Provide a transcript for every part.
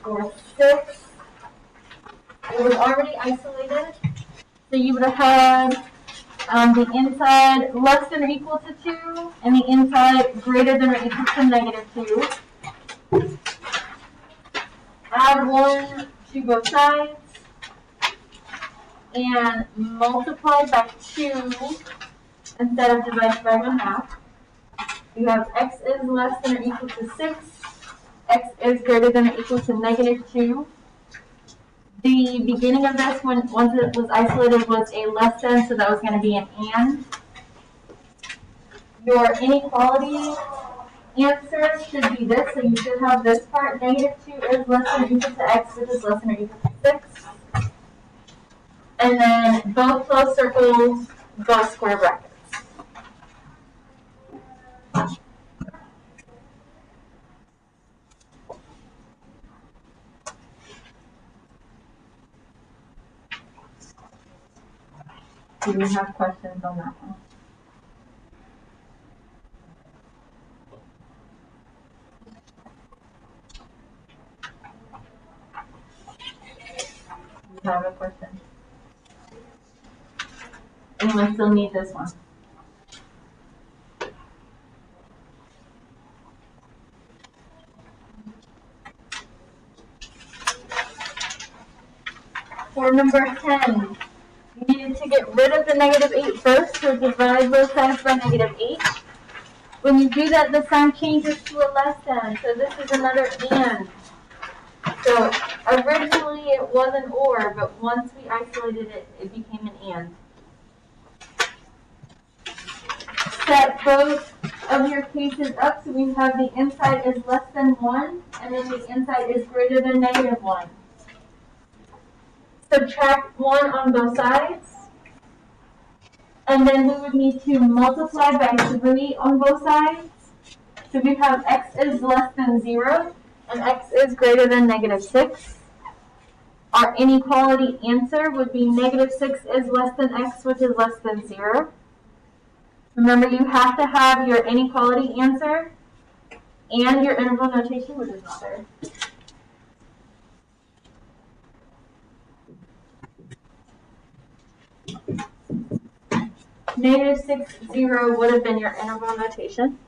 or 6. It was already isolated. So you would have had the inside less than or equal to 2 and the inside greater than or equal to negative 2. Add 1 to both sides and multiply by 2 instead of dividing by 1/2. You have x is less than or equal to 6. X is greater than or equal to negative 2. The beginning of this, once it was isolated, was a less than, so that was going to be an and. Your inequality answer should be this, so you should have this part. Negative 2 is less than or equal to x, which is less than or equal to 6. And then both closed circles, both square brackets. Do we have questions on that one? Do you have a question? Anyone still need this one? For number 10, you needed to get rid of the negative 8 first, so divide both sides by negative 8. When you do that, the sign changes to a less than, so this is another and. So originally it was an or, but once we isolated it, it became an and. Set both of your cases up, so we have the inside is less than 1, and then the inside is greater than negative 1. Subtract 1 on both sides, and then we would need to multiply by 3 on both sides. So we have x is less than 0, and x is greater than negative 6. Our inequality answer would be negative 6 is less than x, which is less than 0. Remember, you have to have your inequality answer and your interval notation, which is not there. Negative 6, 0 would have been your interval notation.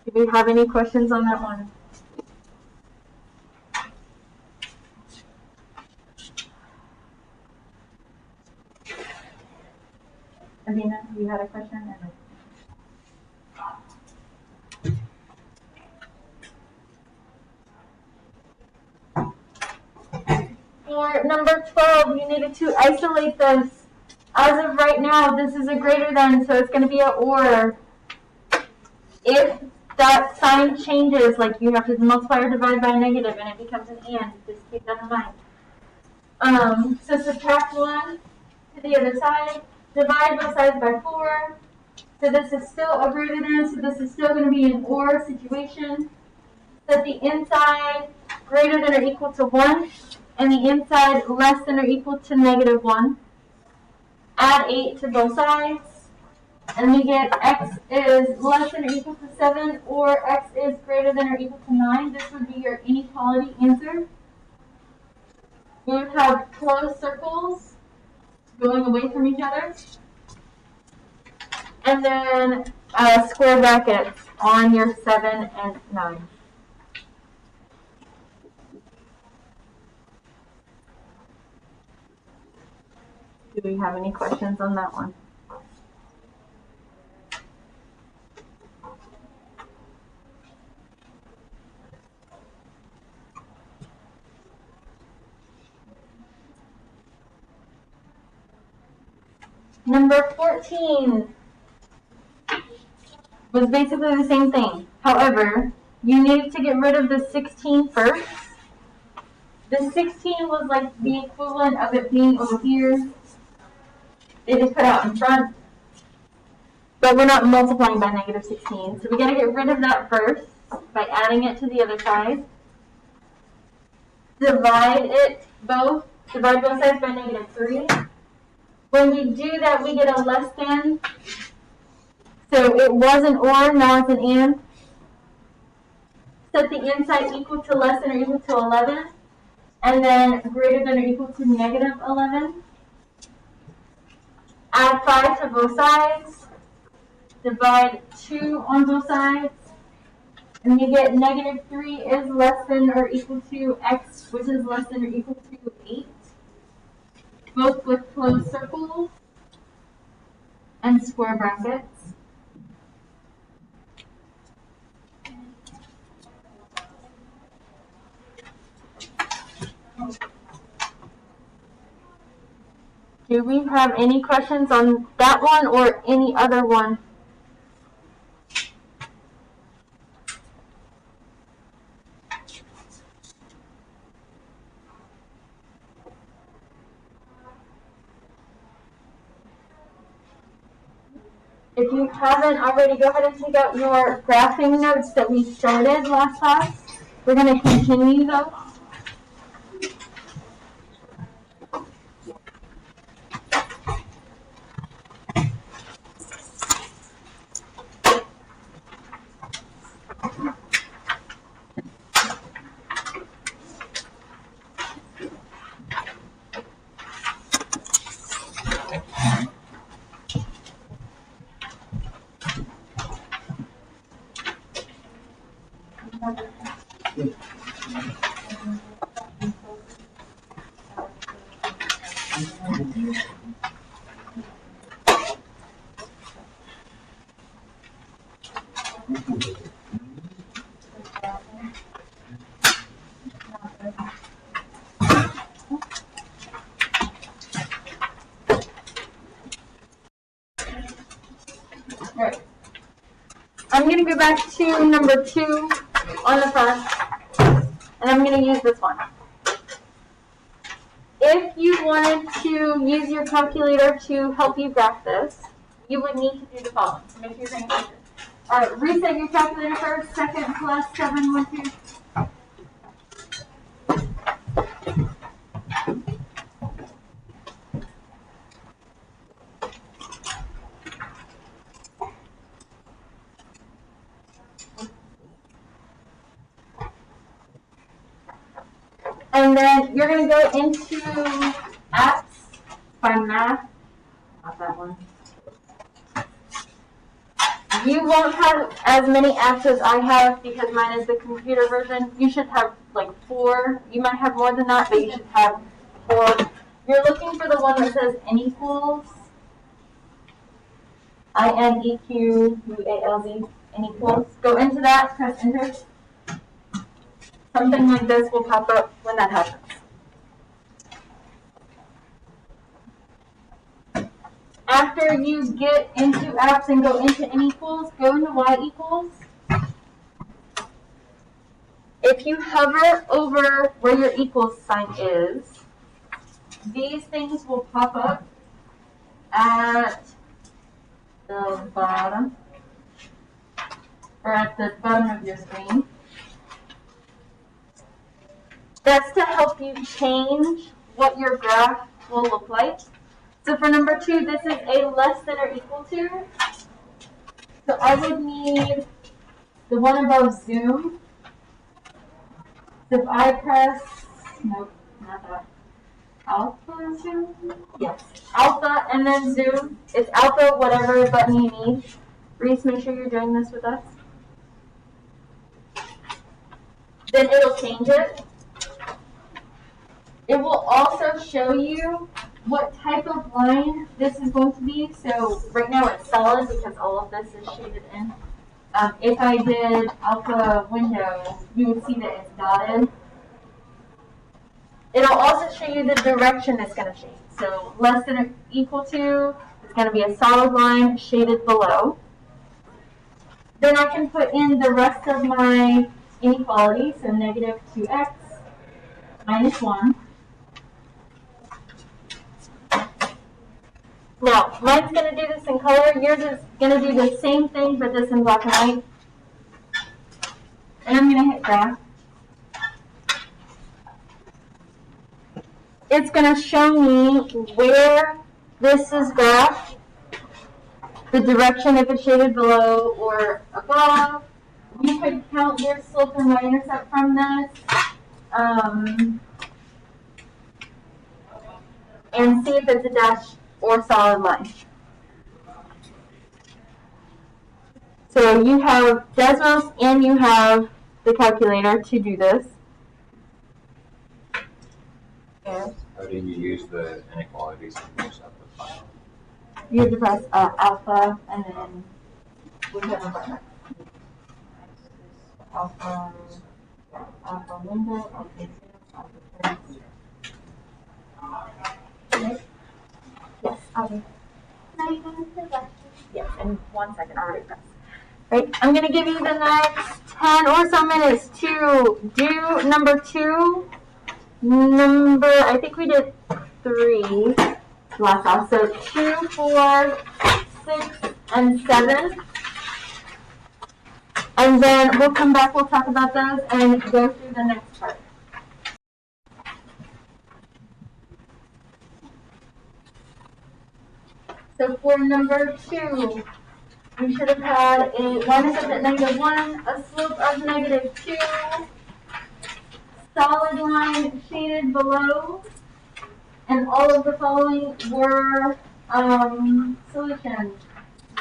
Do we have any questions on that one? Amina, you had a question? For number 12, you needed to isolate this. As of right now, this is a greater than, so it's going to be an or. If that sign changes, like you have to multiply or divide by a negative and it becomes an and, just keep that in mind. So subtract 1 to the other side, divide both sides by 4. So this is still a greater than, so this is still going to be an or situation. Set the inside greater than or equal to 1, and the inside less than or equal to negative 1. Add 8 to both sides, and we get x is less than or equal to 7, or x is greater than or equal to 9. This would be your inequality answer. We would have closed circles going away from each other, and then square brackets on your 7 and 9. Do we have any questions on that one? Number 14 was basically the same thing. However, you needed to get rid of the 16 first. The 16 was like the equivalent of it being over here. It is put out in front. But we're not multiplying by negative 16. So we got to get rid of that first by adding it to the other side. Divide both sides by negative 3. When we do that, we get a less than. So it was an or, now it's an and. set the inside equal to less than or equal to 11, and then greater than or equal to negative 11. Add 5 to both sides. Divide 2 on both sides. And you get negative 3 is less than or equal to x, which is less than or equal to 8. Both with closed circles and square brackets. Do we have any questions on that one or any other one? If you haven't already, go ahead and take out your graphing notes that we started last class. We're going to continue those. Right. I'm going to go back to number 2 on the front, and I'm going to use this one. If you wanted to use your calculator to help you graph this, you would need to do the following. So make sure you're paying attention. Reset your calculator first. Second plus 712. And then you're going to go into apps, find math, not that one. You won't have as many apps as I have because mine is the computer version. You should have like 4. You might have more than that, but you should have 4. You're looking for the one that says Inequals. Inequalz, Inequals. Go into that, press enter. Something like this will pop up when that happens. After you get into apps and go into Inequals, go into Y equals. If you hover over where your equals sign is, these things will pop up at the bottom, or at the bottom of your screen. That's to help you change what your graph will look like. So for number 2, this is a less than or equal to. So I would need the one above zoom. So if I press, nope, not that. Alpha zoom? Yes. Alpha and then zoom. It's alpha, whatever button you need. Reese, make sure you're doing this with us. Then it'll change it. It will also show you what type of line this is going to be. So right now it's solid because all of this is shaded in. If I did alpha window, you would see that it's dotted. It'll also show you the direction it's going to change. So less than or equal to is going to be a solid line shaded below. Then I can put in the rest of my inequalities, so negative 2x minus 1. Now, mine's going to do this in color. Yours is going to do the same thing, but this in black and white. And I'm going to hit graph. It's going to show me where this is graphed, the direction if it's shaded below or above, you could count your slope and y-intercept from this, and see if it's a dash or solid line. So you have Desmos and you have the calculator to do this. How do you use the inequalities to finish up the file? You have to press alpha and then whichever button. Alpha window, alpha 2, alpha 3. Okay. Yes, I'll be. Yes, in 1 second, I'll already press. Right, I'm going to give you the next 10 or so minutes to do number 2. I think we did 3 last off. So 2, 4, 6, and 7. And then we'll come back, we'll talk about those and go through the next part. So for number 2, we should have had a y-intercept at -1, a slope of -2, solid line shaded below, and all of the following were solutions.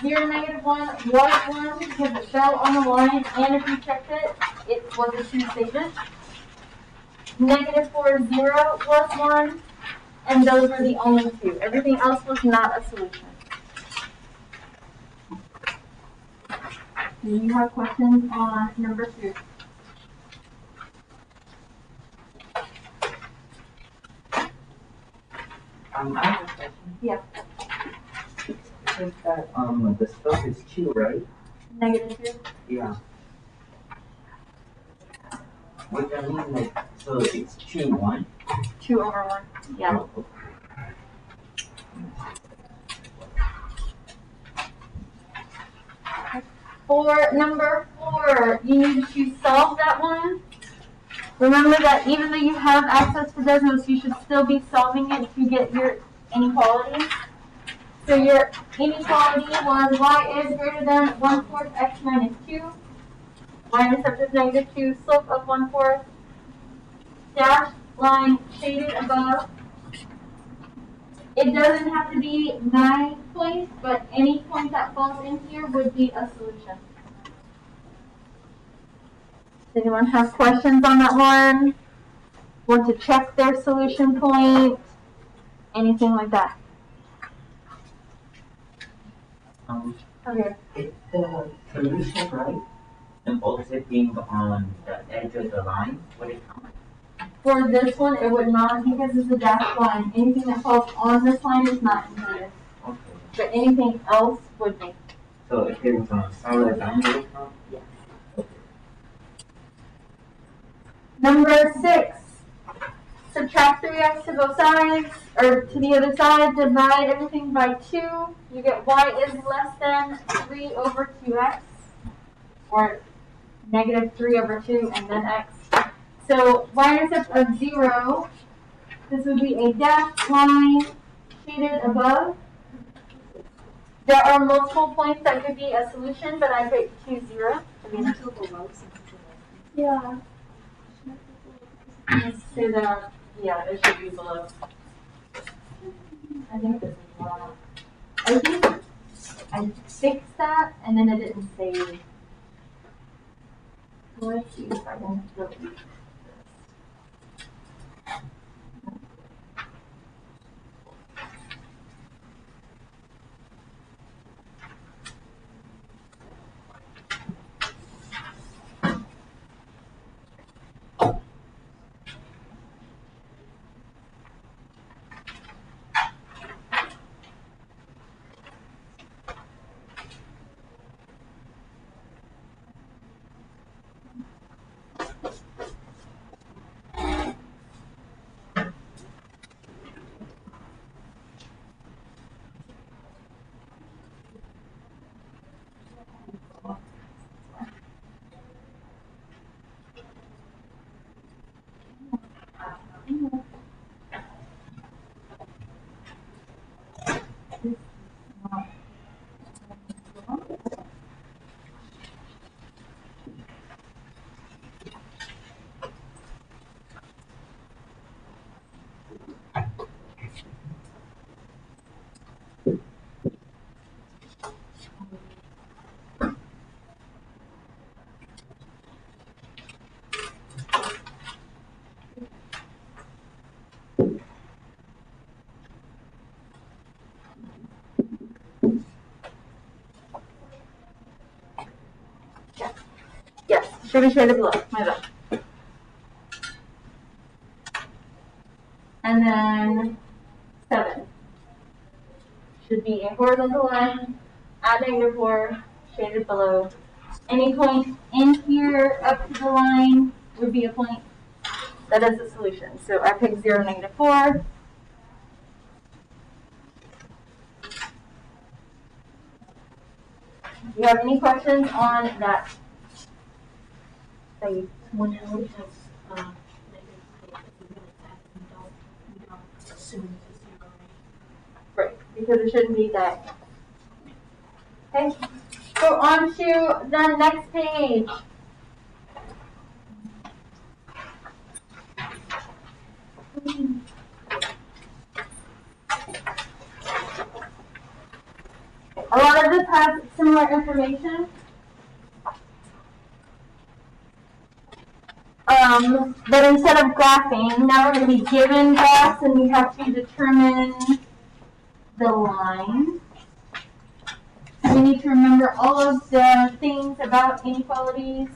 0, -1 was 1 because it fell on the line, and if you checked it, it was a 2 statement. -4, 0 was 1, and those were the only 2. Everything else was not a solution. Do you have questions on number 2? I have a question. Yeah. Since that the slope is 2, right? -2? Yeah. What does that mean? Like, so it's 2, 1? 2 over 1. Yeah. Oh, okay. For number 4, you need to solve that one. Remember that even though you have access to Desmos, you should still be solving it to get your inequality. So your inequality was y is greater than 1/4 x minus 2. Y-intercept is -2, slope of 1/4. Dashed line shaded above. It doesn't have to be my point, but any point that falls in here would be a solution. Does anyone have questions on that one? Want to check their solution point? Anything like that? Okay. It's the solution, right? And also being on the edge of the line, would it count? For this one, it would not because it's a dashed line. Anything that falls on this line is not included. Okay. But anything else would be. So if it was on a solid line, would it count? Yes. Number 6. Subtract 3x to both sides, or to the other side, divide everything by 2. You get y is less than 3 over 2x, or -3 over 2, and then x. So y-intercept of 0, this would be a dashed line shaded above. There are multiple points that could be a solution, but I picked 2, 0. Yeah. Say that, yeah, it should be below. I think this is wrong. I think I fixed that and then it didn't save. Let's see if I can delete this. Should be shaded below, my bad. And then 7 should be a horizontal line at -4, shaded below. Any point in here up to the line would be a point that is the solution. So I pick 0, -4. Do you have any questions on that? When it has negative height, we don't assume it's 0, right? Right, because it shouldn't be that. Okay, go on to the next page. A lot of this has similar information. But instead of graphing, now we're going to be given graphs and we have to determine the line. We need to remember all of the things about inequalities.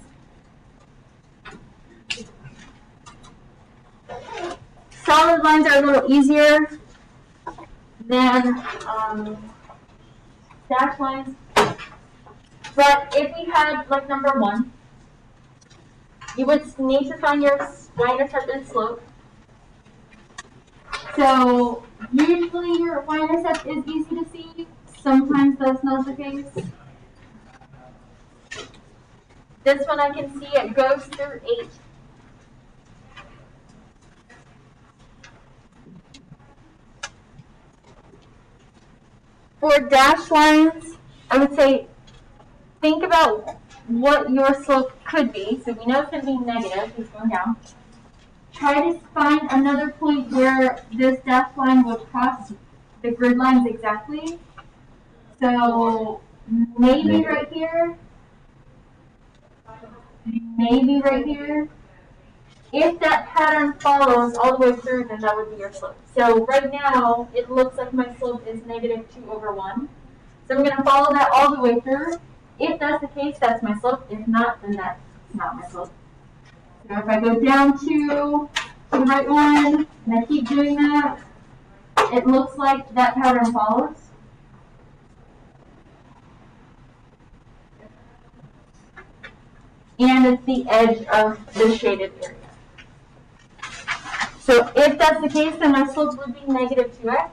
Solid lines are a little easier than dash lines. But if we had like number 1, you would need to find your y-intercept and slope. So usually your y-intercept is easy to see. Sometimes that's not the case. This one I can see it goes through 8. For dash lines, I would say think about what your slope could be. So we know it's going to be negative, it's going down. Try to find another point where this dash line will cross the grid lines exactly. So maybe right here, maybe right here. If that pattern follows all the way through, then that would be your slope. So right now, it looks like my slope is -2/1. So I'm going to follow that all the way through. If that's the case, that's my slope. If not, then that's not my slope. So if I go down to the right one, and I keep doing that, it looks like that pattern follows. And it's the edge of the shaded area. So if that's the case, then my slope would be -2x.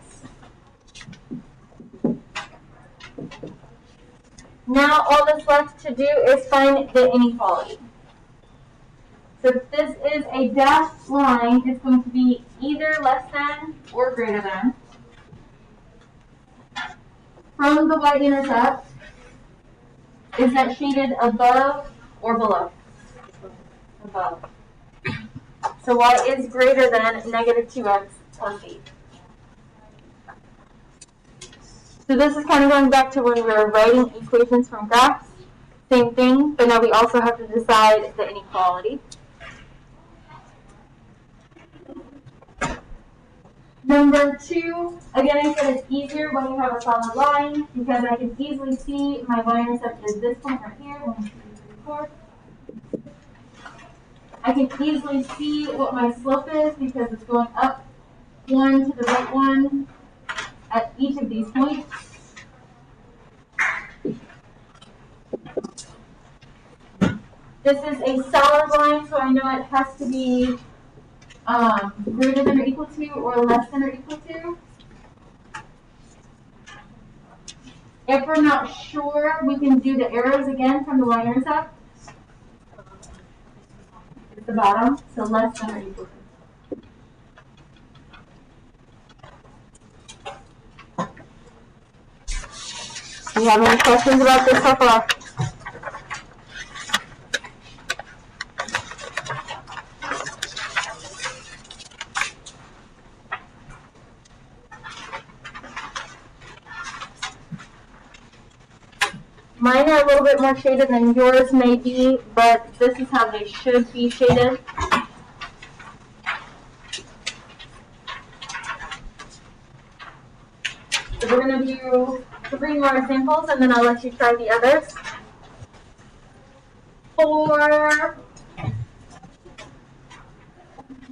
Now all that's left to do is find the inequality. So if this is a dashed line, it's going to be either less than or greater than. From the y-intercept, is that shaded above or below? Above. So y is greater than -2x plus 8. So this is kind of going back to when we were writing equations from graphs. Same thing, but now we also have to decide the inequality. Number 2, again I said it's easier when you have a solid line because I can easily see my y-intercept is this point right here. 1, 2, 3, 4. I can easily see what my slope is because it's going up 1 to the right 1 at each of these points. This is a solid line, so I know it has to be greater than or equal to or less than or equal to. If we're not sure, we can do the arrows again from the y-intercept. It's the bottom, so less than or equal to. Do you have any questions about this so far? Mine are a little bit more shaded than yours may be, but this is how they should be shaded. So we're going to do 3 more examples and then I'll let you try the others. For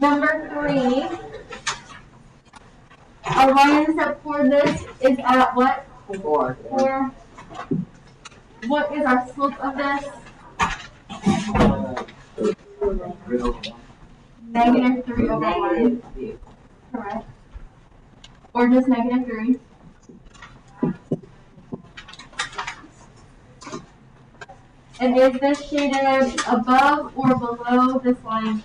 number 3, our y-intercept for this is at what? 4. 4. What is our slope of this? Negative 3 over 1. Correct. Or just negative 3. And is this shaded above or below this line?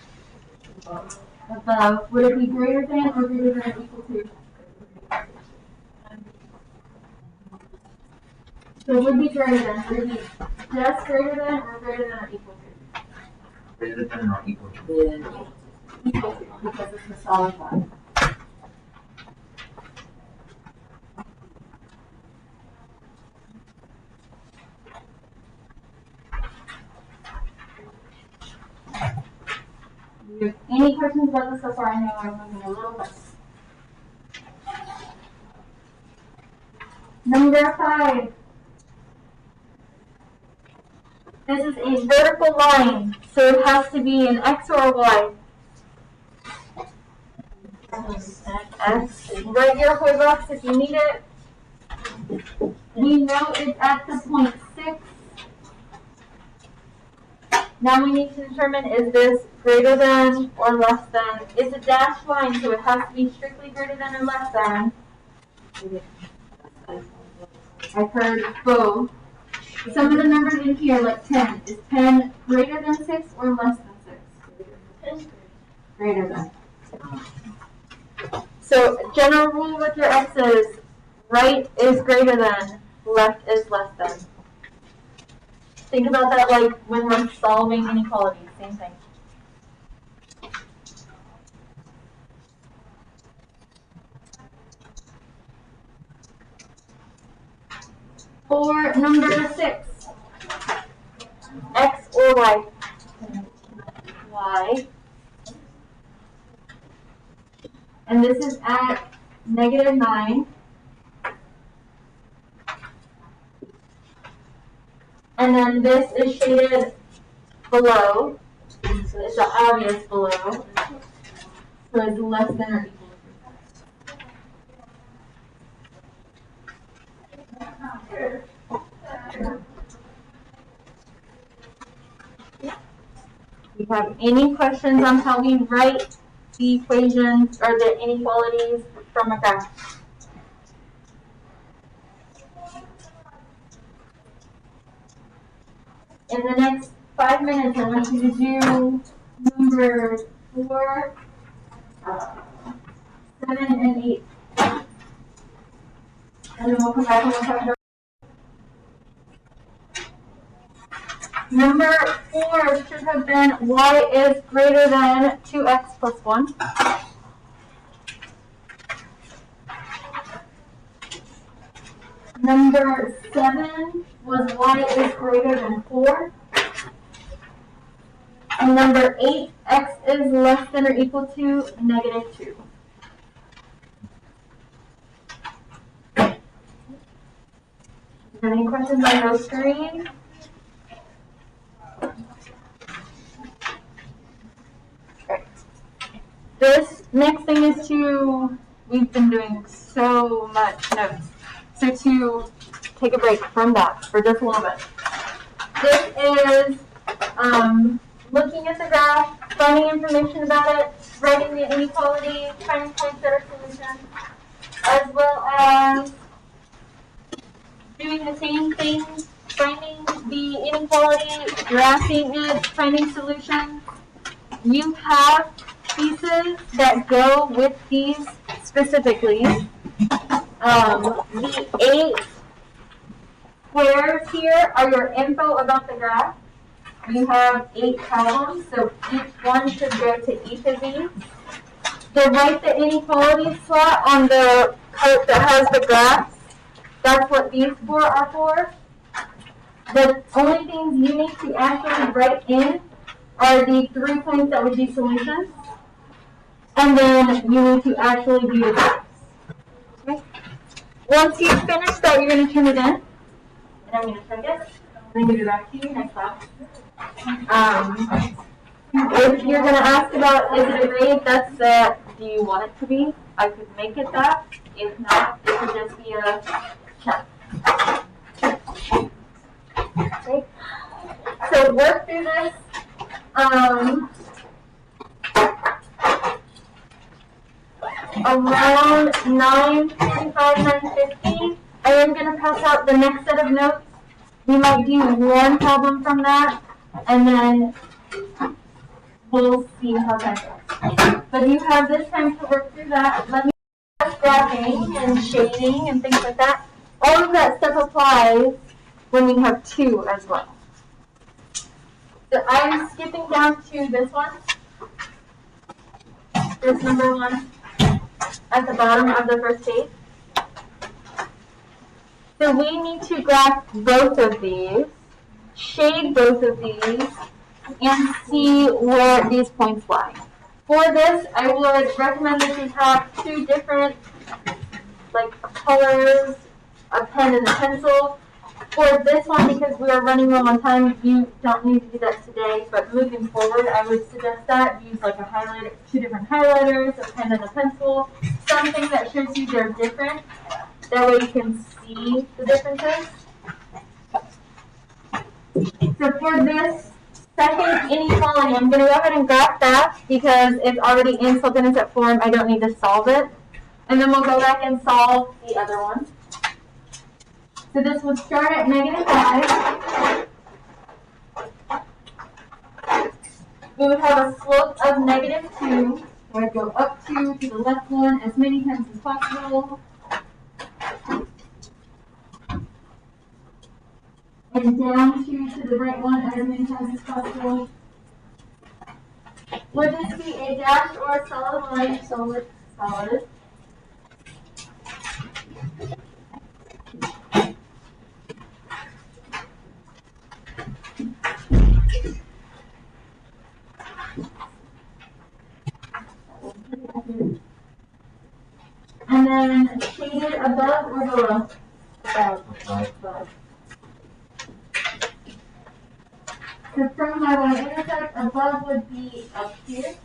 Above. Would it be greater than or greater than or equal to? So it would be greater than. Would it be just greater than or greater than or equal to? Greater than or equal to. Equal to, because it's a solid line. Any questions about this so far? I know I'm moving a little bit. Number 5. This is a vertical line, so it has to be an X or a Y. X. Write your whole box if you need it. We know it's at the point 6. Now we need to determine, is this greater than or less than? It's a dashed line, so it has to be strictly greater than or less than. I've heard both. Some of the numbers in here, like 10, is 10 greater than 6 or less than 6? Greater than. So general rule with your X's, right is greater than, left is less than. Think about that like when we're solving inequalities, same thing. For number 6, X or Y? Y. And this is at negative 9. And then this is shaded below. So it's the obvious below. So it's less than or equal to. Do you have any questions on how we write the equations or the inequalities from a graph? In the next 5 minutes, I want you to do number 4, 7, and 8. And then we'll come back and we'll talk about number 4 should have been y is greater than 2x plus 1. Number 7 was y is greater than 4. And number 8, x is less than or equal to negative 2. Any questions on those 3? This next thing is we've been doing so much notes. So to take a break from that for just a little bit. This is looking at the graph, finding information about it, writing the inequality, finding points that are solutions, as well as doing the same thing, finding the inequality, graphing it, finding solutions. You have pieces that go with these specifically. The 8 squares here are your info about the graph. You have 8 columns, so each one should go to each of these. To write the inequality slot on the part that has the graphs, that's what these 4 are for. The only things you need to actually write in are the 3 points that would be solutions. And then you need to actually do the graphs. Okay? Once you finish that, you're going to turn it in. And I'm going to check it. Then give it back to you next class. If you're gonna ask about is it a grade, that's do you want it to be? I could make it that. If not, it would just be a check. Okay. So work through this. Around 9:45, 9:50, I am going to pass out the next set of notes. We might do one problem from that, and then we'll see how that goes. But you have this time to work through that. Let me graphing and shading and things like that. All of that stuff applies when you have two as well. So I'm skipping down to this one. This number one at the bottom of the first page. So we need to graph both of these, shade both of these, and see where these points lie. For this, I would recommend that you have two different colors, a pen and a pencil. For this one, because we are running low on time, you don't need to do that today, but moving forward, I would suggest that. Use a highlighter, two different highlighters, a pen and a pencil, something that shows you they're different. That way you can see the differences. So for this second inequality, I'm going to go ahead and graph that because it's already in self-intercept form. I don't need to solve it. And then we'll go back and solve the other one. So this would start at -5. We would have a slope of -2. So I'd go up 2 to the left one as many times as possible. And down 2 to the right one as many times as possible. Would this be a dashed or a solid line? Solid. Solid. And then shaded above or below? Above. So from my y-intercept, above would be up here.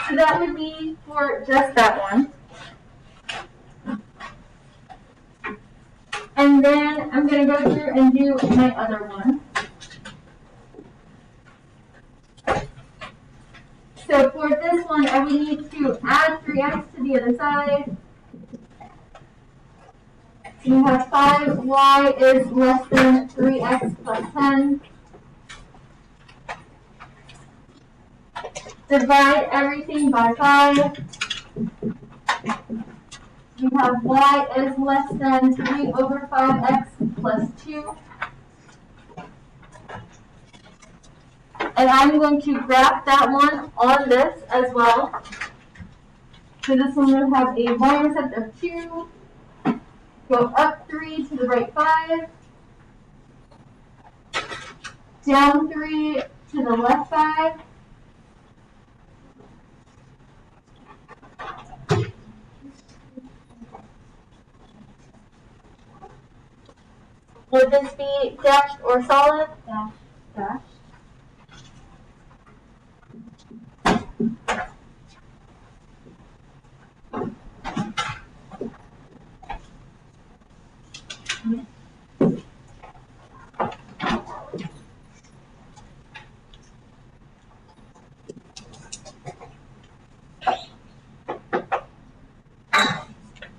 So that would be for just that one. And then I'm going to go through and do my other one. So for this one, I would need to add 3x to the other side. You have 5y is less than 3x plus 10. Divide everything by 5. You have y is less than 3 over 5x plus 2. And I'm going to graph that one on this as well. So this one will have a y-intercept of 2. Go up 3 to the right 5. Down 3 to the left 5. Would this be dashed or solid? Dash, dash.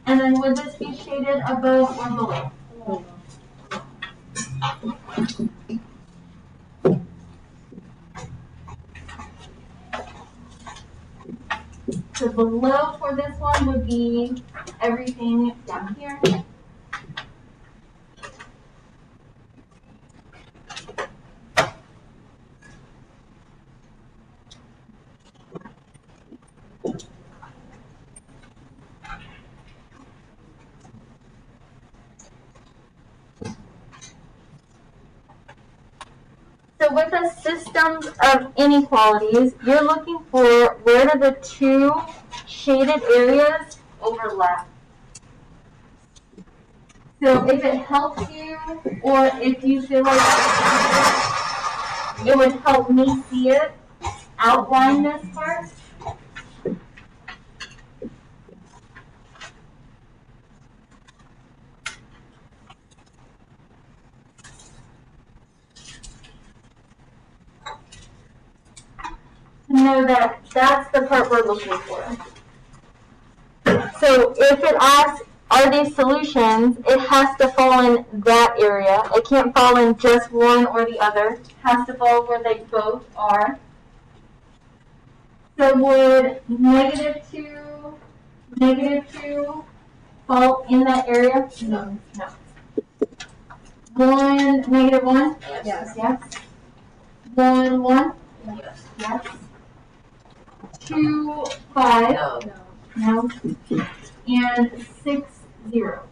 And then would this be shaded above or below? So below for this one would be everything down here. So with a system of inequalities, you're looking for where do the two shaded areas overlap. So if it helps you, or if you feel like it would help me see it, outline this part. Know that that's the part we're looking for. So if it asks, are these solutions, it has to fall in that area. It can't fall in just one or the other. It has to fall where they both are. So would -2, -2 fall in that area? No. No. 1, -1? Yes. Yes. 1, 1? Yes. Yes. 2, 5? No. No. And 6, 0.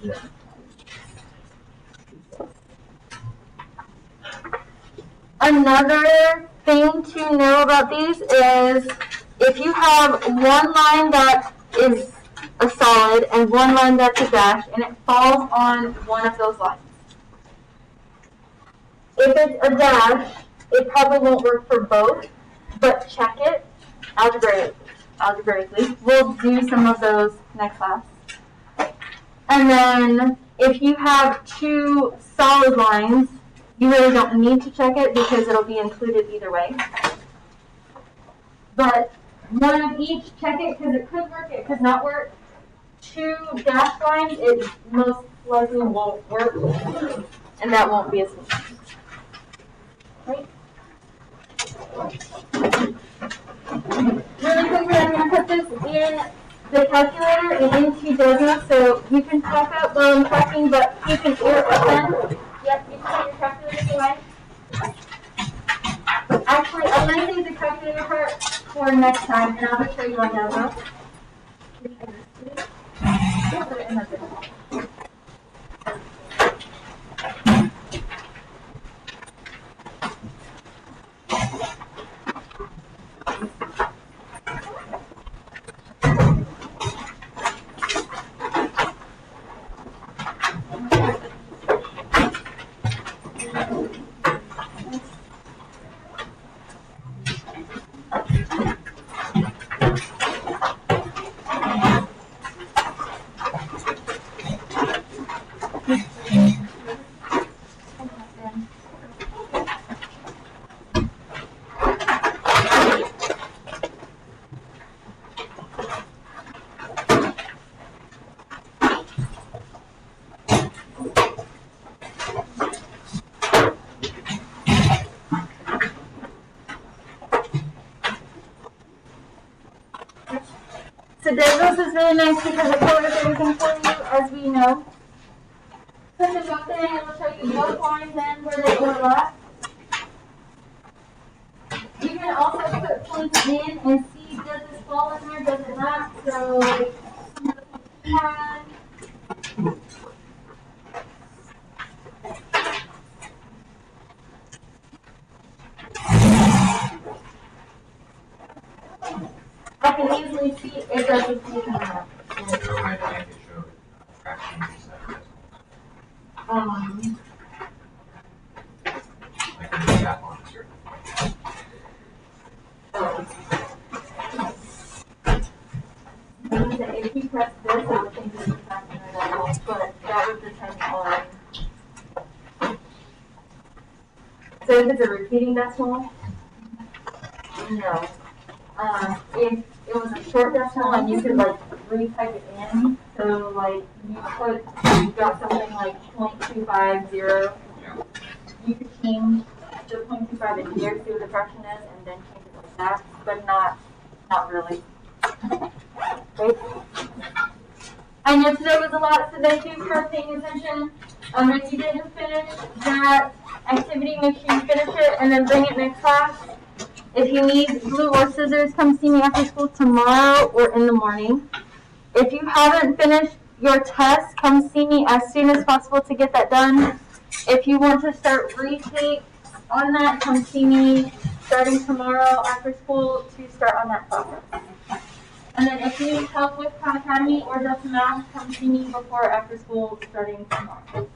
Yes. Another thing to know about these is if you have one line that is a solid and one line that's a dash and it falls on one of those lines. If it's a dash, it probably won't work for both, but check it algebraically. We'll do some of those next class. And then if you have two solid lines, you really don't need to check it because it'll be included either way. But one of each, check it because it could work, it could not work. Two dash lines, it most likely won't work, and that won't be a solution. Right? Really quickly, I'm going to put this in the calculator and into Desmos, so you can talk up while I'm talking, but you can hear it then. Yep, you can put your calculator away. Actually, I'm going to save the calculator part for next time, and I'll just show you on Desmos. Put it in the Desmos. So Desmos is really nice because it covers everything for you, as we know. Put them both in, and it'll show you both lines and where they overlap. You can also put points in and see, does this fall in there, does it not? So, some of the points you have. I can easily see it doesn't see that. Show my line to show fractions instead of decimals. I can do that on a certain point. If you press this, I would think this is fraction or that, but that would depend on. So if it's a repeating decimal, no. If it was a short decimal and you could like retype it in, so like you got something like 0.250, you could change the 0.25 in here, see what the fraction is, and then change it like that, but not really. Right? I know today was a lot, so thank you for paying attention. If you didn't finish that activity, make sure you finish it and then bring it next class. If you need glue or scissors, come see me after school tomorrow or in the morning. If you haven't finished your test, come see me as soon as possible to get that done. If you want to start retakes on that, come see me starting tomorrow after school to start on that process. And then if you need help with Khan Academy or just math, come see me before or after school starting tomorrow.